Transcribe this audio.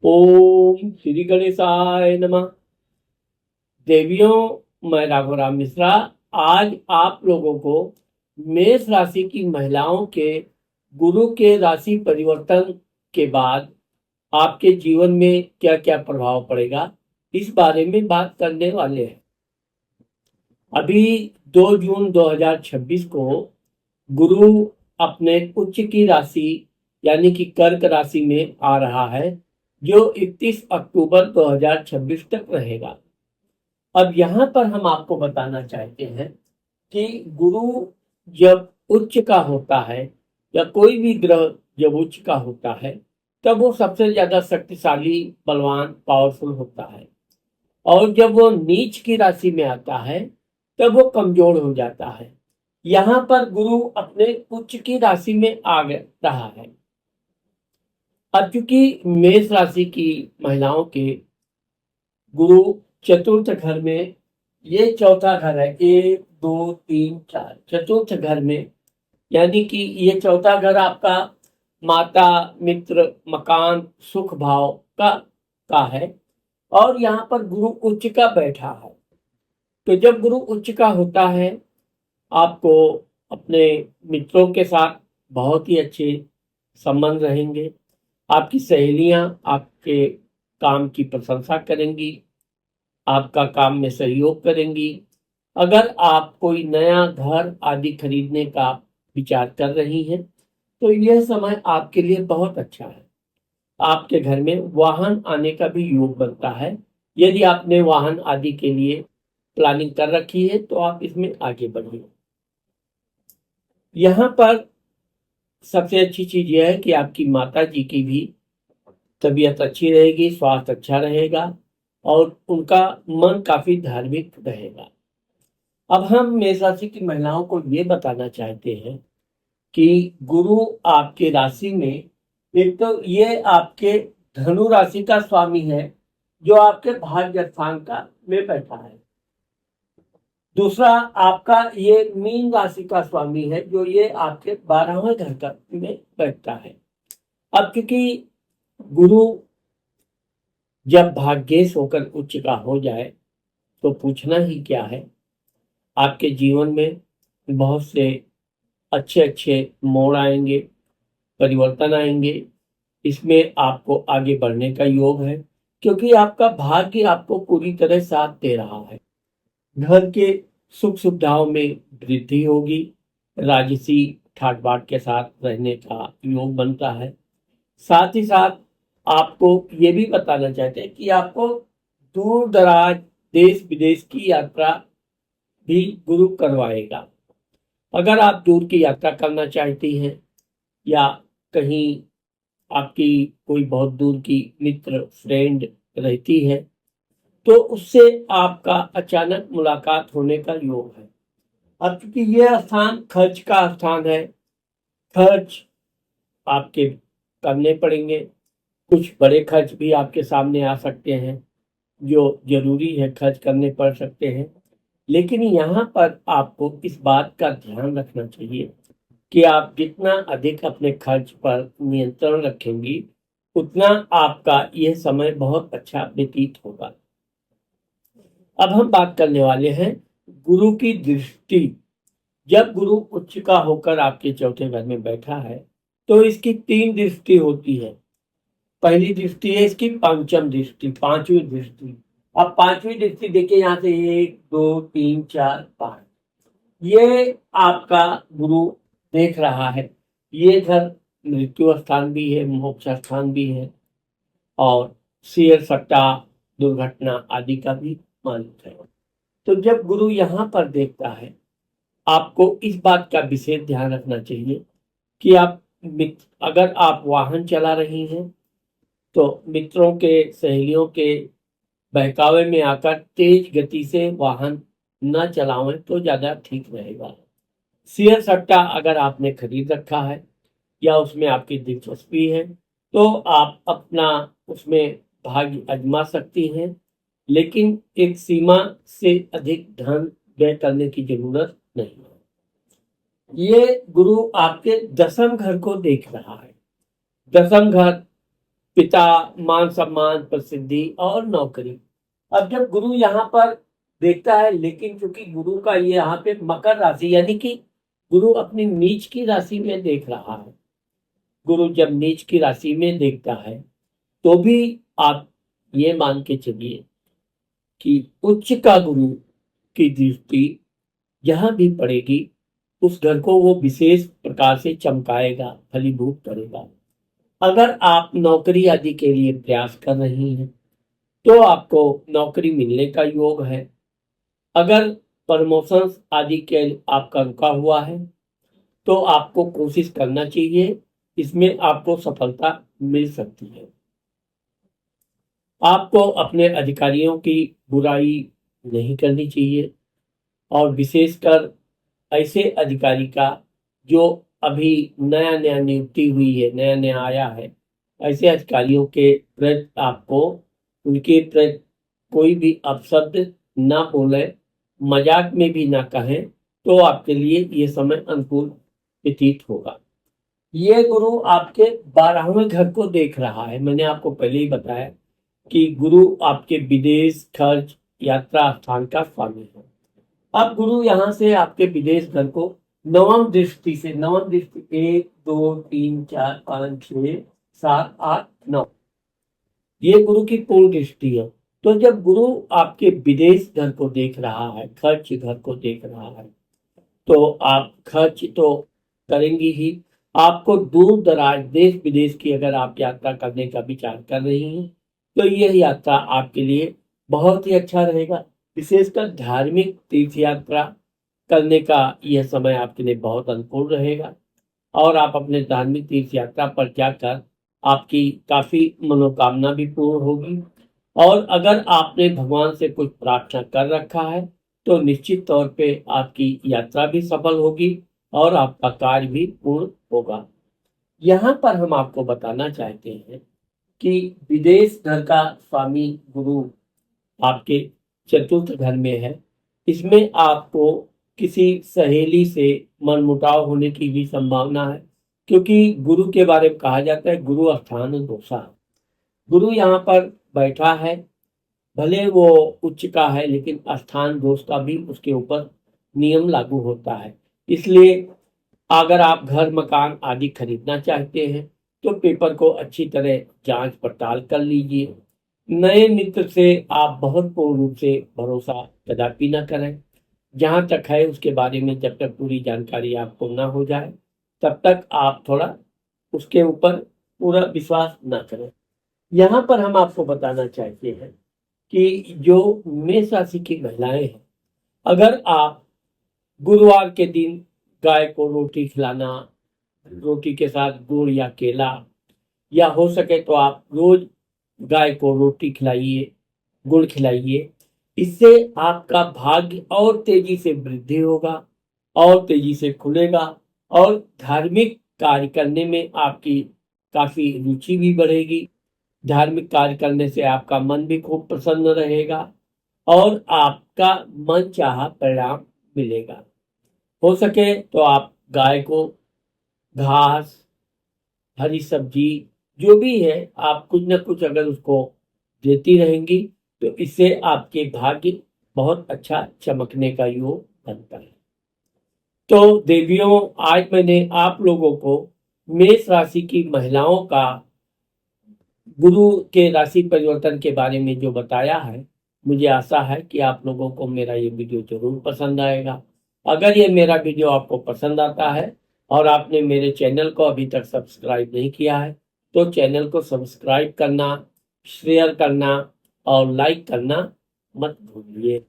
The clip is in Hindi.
ओम श्री गणेशाय नमः। देवियों, मैं राघवराम मिश्रा आज आप लोगों को मेष राशि की महिलाओं के गुरु के राशि परिवर्तन के बाद आपके जीवन में क्या क्या प्रभाव पड़ेगा, इस बारे में बात करने वाले हैं। अभी 2 जून 2026 को गुरु अपने उच्च की राशि यानी कि कर्क राशि में आ रहा है, जो 31 अक्टूबर 2026 तक रहेगा। अब यहाँ पर हम आपको बताना चाहते हैं कि गुरु जब उच्च का होता है या कोई भी ग्रह जब उच्च का होता है, तब वो सबसे ज्यादा शक्तिशाली, बलवान, पावरफुल होता है। और जब वो नीच की राशि में आता है, तब वो कमजोर हो जाता है। यहाँ पर गुरु अपने उच्च की राशि में आ रहा है। अब चूंकि मेष राशि की महिलाओं के गुरु चतुर्थ घर में, ये चौथा घर है, 1 2 3 4, चतुर्थ घर में, यानी कि ये चौथा घर आपका माता, मित्र, मकान, सुख भाव का है। और यहाँ पर गुरु उच्च का बैठा है। तो जब गुरु उच्च का होता है, आपको अपने मित्रों के साथ बहुत ही अच्छे संबंध रहेंगे। आपकी सहेलियां आपके काम की प्रशंसा करेंगी, आपका काम में सहयोग करेंगी। अगर आप कोई नया घर आदि खरीदने का विचार कर रही हैं, तो यह समय आपके लिए बहुत अच्छा है। आपके घर में वाहन आने का भी योग बनता है। यदि आपने वाहन आदि के लिए प्लानिंग कर रखी है, तो आप इसमें आगे बढ़िए। यहाँ पर सबसे अच्छी चीज यह है कि आपकी माता जी की भी तबीयत अच्छी रहेगी, स्वास्थ्य अच्छा रहेगा और उनका मन काफी धार्मिक रहेगा। अब हम मेष राशि की महिलाओं को ये बताना चाहते हैं कि गुरु आपके राशि में, एक तो ये आपके धनु राशि का स्वामी है, जो आपके भाग्य स्थान का में बैठा है। दूसरा, आपका ये मीन राशि का स्वामी है, जो ये आपके 12वें घर का में बैठता है। अब क्योंकि गुरु जब भाग्येश होकर उच्च का हो जाए, तो पूछना ही क्या है। आपके जीवन में बहुत से अच्छे अच्छे मोड़ आएंगे, परिवर्तन आएंगे। इसमें आपको आगे बढ़ने का योग है, क्योंकि आपका भाग्य आपको पूरी तरह साथ दे रहा है। घर के सुख सुविधाओं में वृद्धि होगी। राजसी ठाट बाट के साथ रहने का योग बनता है। साथ ही साथ आपको ये भी बताना चाहते हैं कि आपको दूर दराज देश विदेश की यात्रा भी गुरु करवाएगा। अगर आप दूर की यात्रा करना चाहती हैं या कहीं आपकी कोई बहुत दूर की मित्र, फ्रेंड रहती है, तो उससे आपका अचानक मुलाकात होने का योग है। अब चूंकि यह स्थान खर्च का स्थान है, खर्च आपके करने पड़ेंगे। कुछ बड़े खर्च भी आपके सामने आ सकते हैं, जो जरूरी है, खर्च करने पड़ सकते हैं। लेकिन यहाँ पर आपको इस बात का ध्यान रखना चाहिए कि आप जितना अधिक अपने खर्च पर नियंत्रण रखेंगी, उतना आपका यह समय बहुत अच्छा व्यतीत होगा। अब हम बात करने वाले हैं गुरु की दृष्टि। जब गुरु उच्च का होकर आपके चौथे घर में बैठा है, तो इसकी 3 दृष्टि होती है। पहली दृष्टि है इसकी पंचम दृष्टि, 5वीं दृष्टि। अब 5वीं दृष्टि देखिए, यहाँ से 1 2 3 4 5, ये आपका गुरु देख रहा है। ये घर मृत्यु स्थान भी है, मोक्ष स्थान भी है, और शेयर सट्टा, दुर्घटना आदि का भी मालिक है। तो जब गुरु यहाँ पर देखता है, आपको इस बात का विशेष ध्यान रखना चाहिए कि आप अगर आप वाहन चला रही हैं, तो मित्रों के, सहेलियों के बहकावे में आकर तेज गति से वाहन न चलावें, तो ज्यादा ठीक रहेगा। शेयर सट्टा अगर आपने खरीद रखा है या उसमें आपकी दिलचस्पी है, तो आप अपना उसमें भाग्य आजमा सकती हैं, लेकिन एक सीमा से अधिक धन व्यय करने की जरूरत नहीं है। ये गुरु आपके 10वें घर को देख रहा है। 10वां घर पिता, मान सम्मान, प्रसिद्धि और नौकरी। अब जब गुरु यहाँ पर देखता है, लेकिन क्योंकि गुरु का ये यहाँ पे मकर राशि, यानी कि गुरु अपनी नीच की राशि में देख रहा है। गुरु जब नीच की राशि में देखता है तो भी आप ये मान के चलिए कि उच्च का गुरु की दृष्टि जहां भी पड़ेगी उस घर को वो विशेष प्रकार से चमकाएगा, फलीभूत करेगा। अगर आप नौकरी आदि के लिए प्रयास कर रही हैं तो आपको नौकरी मिलने का योग है। अगर प्रमोशन आदि के आपका रुका हुआ है तो आपको कोशिश करना चाहिए, इसमें आपको सफलता मिल सकती है। आपको अपने अधिकारियों की बुराई नहीं करनी चाहिए, और विशेषकर ऐसे अधिकारी का जो अभी नया नया नियुक्ति हुई है, नया नया आया है, ऐसे अधिकारियों के प्रति आपको उनके प्रति कोई भी अपशब्द ना बोले, मजाक में भी ना कहें, तो आपके लिए ये समय अनुकूल व्यतीत होगा। ये गुरु आपके 12वें घर को देख रहा है। मैंने आपको पहले ही बताया कि गुरु आपके विदेश, खर्च, यात्रा स्थान का स्वामी है। अब गुरु यहाँ से आपके विदेश घर को नवम दृष्टि से, नवम दृष्टि 1 2 3 4 5 6 7 8 9, ये गुरु की पूर्ण दृष्टि है। तो जब गुरु आपके विदेश घर को देख रहा है, खर्च घर को देख रहा है, तो आप खर्च तो करेंगी ही। आपको दूर दराज देश विदेश की अगर आप यात्रा करने का विचार कर रही हैं तो यह यात्रा आपके लिए बहुत ही अच्छा रहेगा। विशेषकर धार्मिक तीर्थ यात्रा करने का यह समय आपके लिए बहुत अनुकूल रहेगा, और आप अपने धार्मिक तीर्थ यात्रा पर जाकर आपकी काफी मनोकामना भी पूर्ण होगी। और अगर आपने भगवान से कुछ प्रार्थना कर रखा है तो निश्चित तौर पे आपकी यात्रा भी सफल होगी और आपका कार्य भी पूर्ण होगा। यहाँ पर हम आपको बताना चाहते हैं कि विदेश घर का स्वामी गुरु आपके चतुर्थ घर में है। इसमें आपको किसी सहेली से मनमुटाव होने की भी संभावना है, क्योंकि गुरु के बारे में कहा जाता है गुरु स्थान दोषा। गुरु यहाँ पर बैठा है, भले वो उच्च का है, लेकिन स्थान दोष का भी उसके ऊपर नियम लागू होता है। इसलिए अगर आप घर मकान आदि खरीदना चाहते हैं तो पेपर को अच्छी तरह जांच पड़ताल कर लीजिए। नए मित्र से आप बहुत पूर्ण रूप से भरोसा कदापि न करें। जहां तक है उसके बारे में जब तक पूरी जानकारी आपको ना हो जाए तब तक आप थोड़ा उसके ऊपर पूरा विश्वास ना करें। यहाँ पर हम आपको बताना चाहते हैं कि जो मेष राशि की महिलाएं हैं, अगर आप गुरुवार के दिन गाय को रोटी खिलाना, रोटी के साथ गुड़ या केला, या हो सके तो आप रोज गाय को रोटी खिलाइए, गुड़ खिलाइए। इससे आपका भाग्य और तेजी से वृद्धि होगा और तेजी से खुलेगा, और धार्मिक कार्य करने में आपकी काफी रुचि भी बढ़ेगी। धार्मिक कार्य करने से आपका मन भी खूब प्रसन्न रहेगा और आपका मन चाहा परिणाम मिलेगा। हो सके तो आप गाय को घास, हरी सब्जी, जो भी है, आप कुछ न कुछ अगर उसको देती रहेंगी तो इससे आपके भाग्य बहुत अच्छा चमकने का योग बनता है। तो देवियों, आज मैंने आप लोगों को मेष राशि की महिलाओं का गुरु के राशि परिवर्तन के बारे में जो बताया है, मुझे आशा है कि आप लोगों को मेरा ये वीडियो जरूर पसंद आएगा। अगर ये मेरा वीडियो आपको पसंद आता है और आपने मेरे चैनल को अभी तक सब्सक्राइब नहीं किया है तो चैनल को सब्सक्राइब करना, शेयर करना और लाइक करना मत भूलिए।